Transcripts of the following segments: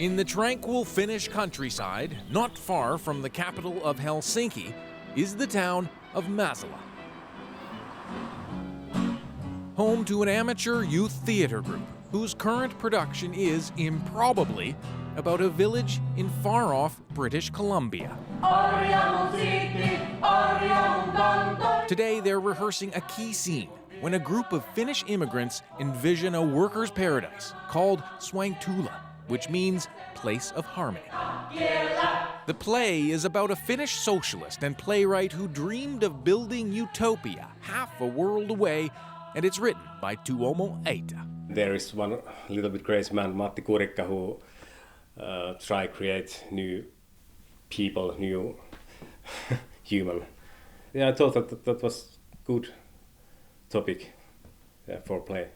In the tranquil Finnish countryside, not far from the capital of Helsinki, is the town of Masala. Home to an amateur youth theater group whose current production is, improbably, about a village in far-off British Columbia. Today they're rehearsing a key scene when a group of Finnish immigrants envision a workers' paradise called Sointula, which means place of harmony. The play is about a Finnish socialist and playwright who dreamed of building Utopia half a world away, and it's written by Tuomo Eita. There is one little bit crazy man, Matti Kurikka, who try create new people, new human. Yeah, I thought that was good topic for play.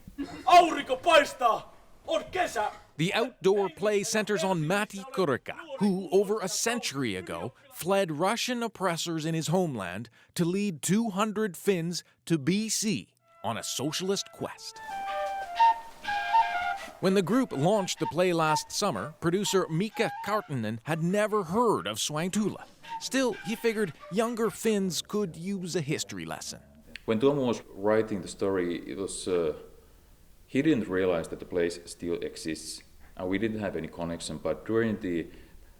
Aurinko paistaa! On kesä! The outdoor play centers on Matti Kurikka, who, over a century ago, fled Russian oppressors in his homeland to lead 200 Finns to BC on a socialist quest. When the group launched the play last summer, producer Mika Kartinen had never heard of Sointula. Still, he figured younger Finns could use a history lesson. When Tuomo was writing the story, it was he didn't realize that the place still exists, and we didn't have any connection. But during the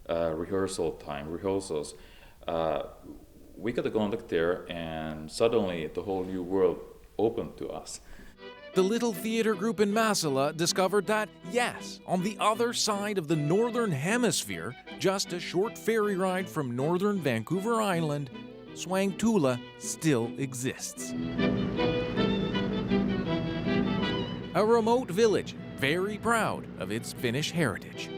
rehearsals, we got a contact there, and suddenly the whole new world opened to us. The little theater group in Masala discovered that, yes, on the other side of the northern hemisphere, just a short ferry ride from northern Vancouver Island, Sointula still exists. A remote village, very proud of its Finnish heritage.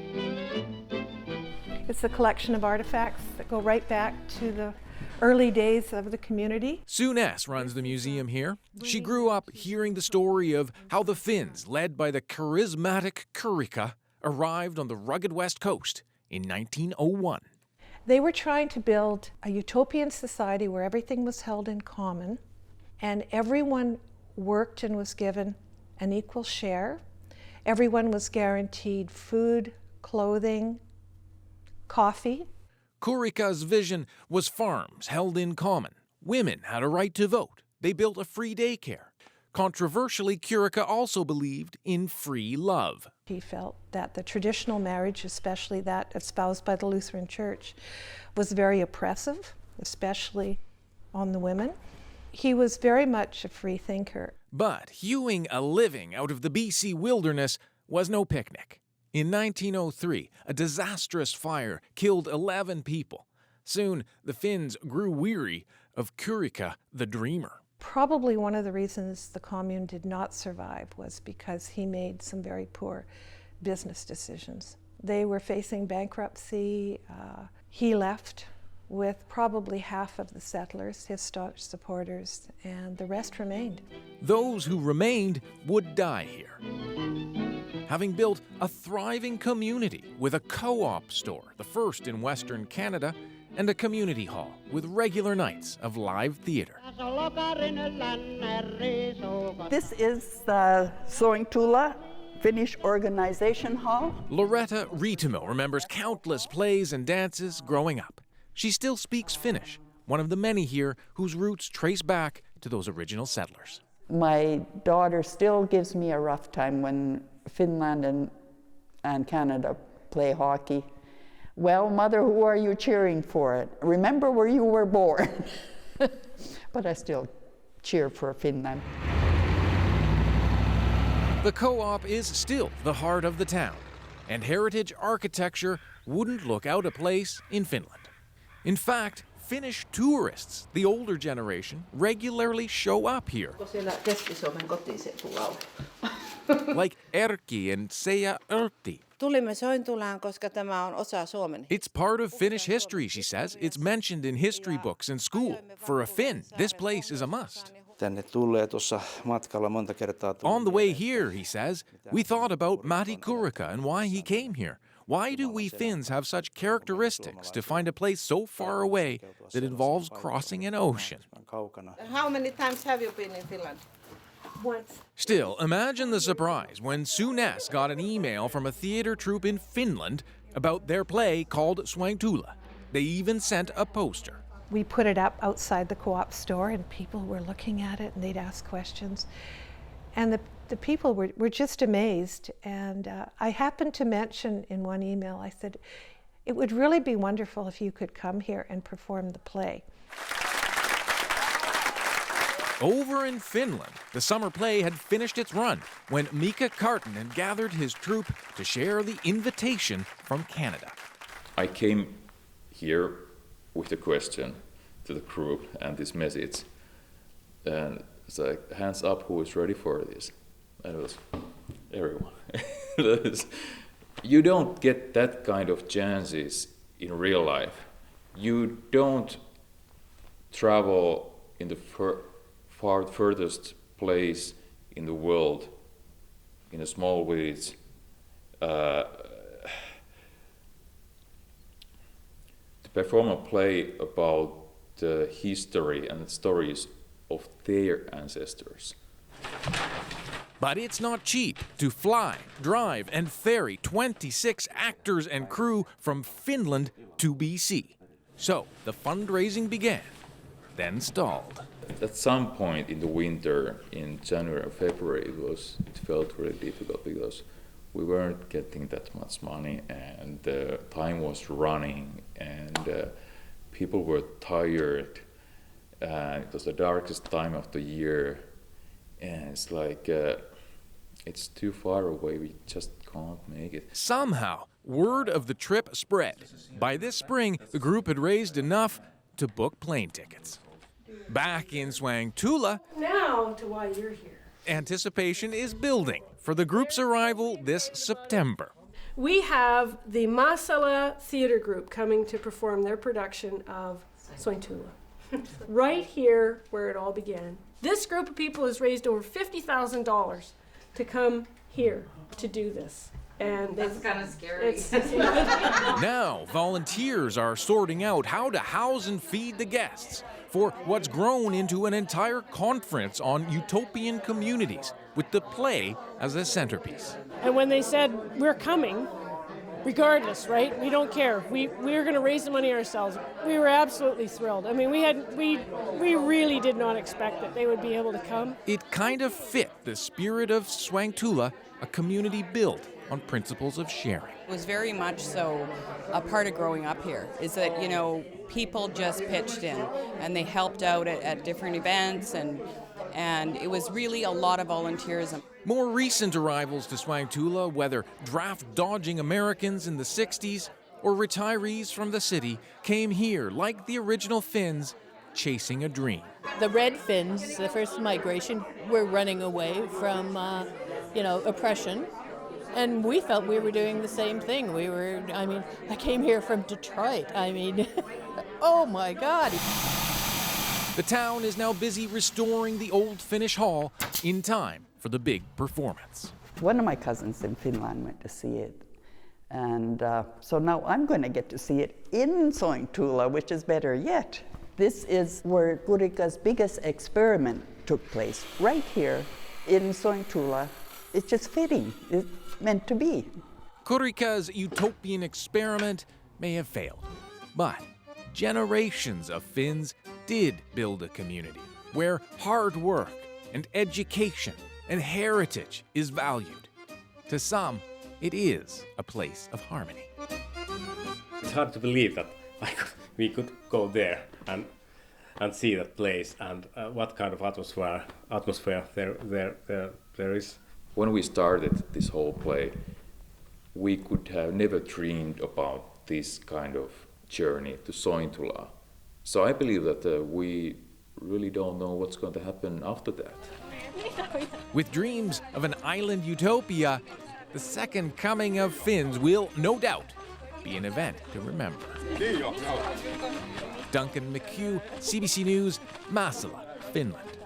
It's a collection of artifacts that go right back to the early days of the community. Sue Ness runs the museum here. She grew up hearing the story of how the Finns, led by the charismatic Kurikka, arrived on the rugged west coast in 1901. They were trying to build a utopian society where everything was held in common and everyone worked and was given an equal share. Everyone was guaranteed food, clothing, coffee. Kurikka's vision was farms held in common. Women had a right to vote. They built a free daycare. Controversially, Kurikka also believed in free love. He felt that the traditional marriage, especially that espoused by the Lutheran Church, was very oppressive, especially on the women. He was very much a free thinker. But hewing a living out of the BC wilderness was no picnic. In 1903, a disastrous fire killed 11 people. Soon, the Finns grew weary of Kurikka the dreamer. Probably one of the reasons the commune did not survive was because he made some very poor business decisions. They were facing bankruptcy. He left with probably half of the settlers, his staunch supporters, and the rest remained. Those who remained would die here. Having built a thriving community with a co-op store, the first in Western Canada, and a community hall with regular nights of live theater. This is the Sointula Finnish Organization Hall. Loretta Riitimo remembers countless plays and dances growing up. She still speaks Finnish, one of the many here whose roots trace back to those original settlers. My daughter still gives me a rough time when Finland and Canada play hockey. Well, mother, who are you cheering for? Remember where you were born. But I still cheer for Finland. The co-op is still the heart of the town, and heritage architecture wouldn't look out of place in Finland. In fact, Finnish tourists, the older generation, regularly show up here. Like Erkki and Seija Yrtti. Tulimme Sointulaan, koska tämä on osa Suomen. It's part of Finnish history, she says. It's mentioned in history books in school. For a Finn, this place is a must. Tänne tulee tuossa matkalla monta kertaa. On the way here, he says, we thought about Matti Kurikka and why he came here. Why do we Finns have such characteristics to find a place so far away that involves crossing an ocean? How many times have you been in Finland? Once. Still, imagine the surprise when Sue Ness got an email from a theater troupe in Finland about their play called Sointula. They even sent a poster. We put it up outside the co-op store and people were looking at it and they'd ask questions. And the people were just amazed. And I happened to mention in one email, I said, it would really be wonderful if you could come here and perform the play. Over in Finland, the summer play had finished its run when Mika Kartinen gathered his troupe to share the invitation from Canada. I came here with a question to the group and this message, and it's like, hands up who is ready for this? And it was everyone. You don't get that kind of chances in real life. You don't travel in the furthest place in the world, in a small village, to perform a play about the history and stories of their ancestors. But it's not cheap to fly, drive, and ferry 26 actors and crew from Finland to BC. So the fundraising began, then stalled. At some point in the winter, in January or February, it felt really difficult because we weren't getting that much money and time was running and people were tired. It was the darkest time of the year and it's like, it's too far away, we just can't make it. Somehow, word of the trip spread. By this spring, the group had raised enough to book plane tickets. Back in Sointula, now to why you're here. Anticipation is building for the group's arrival this September. We have the Masala Theatre Group coming to perform their production of Sointula. Right here where it all began. This group of people has raised over $50,000 to come here to do this. And that's kind of scary. Now, volunteers are sorting out how to house and feed the guests for what's grown into an entire conference on utopian communities, with the play as a centerpiece. And when they said, we're coming, regardless, right? We don't care. We were going to raise the money ourselves. We were absolutely thrilled. I mean, we really did not expect that they would be able to come. It kind of fit the spirit of Sointula, a community built on principles of sharing. It was very much so a part of growing up here, is that, you know, people just pitched in and they helped out at different events and it was really a lot of volunteerism. More recent arrivals to Sointula, whether draft-dodging Americans in the 60s or retirees from the city, came here, like the original Finns, chasing a dream. The Red Finns, the first migration, were running away from, oppression. And we felt we were doing the same thing. I came here from Detroit. Oh my God. The town is now busy restoring the old Finnish hall in time for the big performance. One of my cousins in Finland went to see it. And so now I'm going to get to see it in Sointula, which is better yet. This is where Kurikka's biggest experiment took place, right here in Sointula. It's just fitting. It's meant to be. Kurikka's utopian experiment may have failed, but generations of Finns did build a community where hard work and education and heritage is valued. To some, it is a place of harmony. It's hard to believe that we could go there and see that place and what kind of atmosphere there is. When we started this whole play, we could have never dreamed about this kind of journey to Sointula. So I believe that we really don't know what's going to happen after that. With dreams of an island utopia, the second coming of Finns will, no doubt, be an event to remember. Duncan McCue, CBC News, Masala, Finland.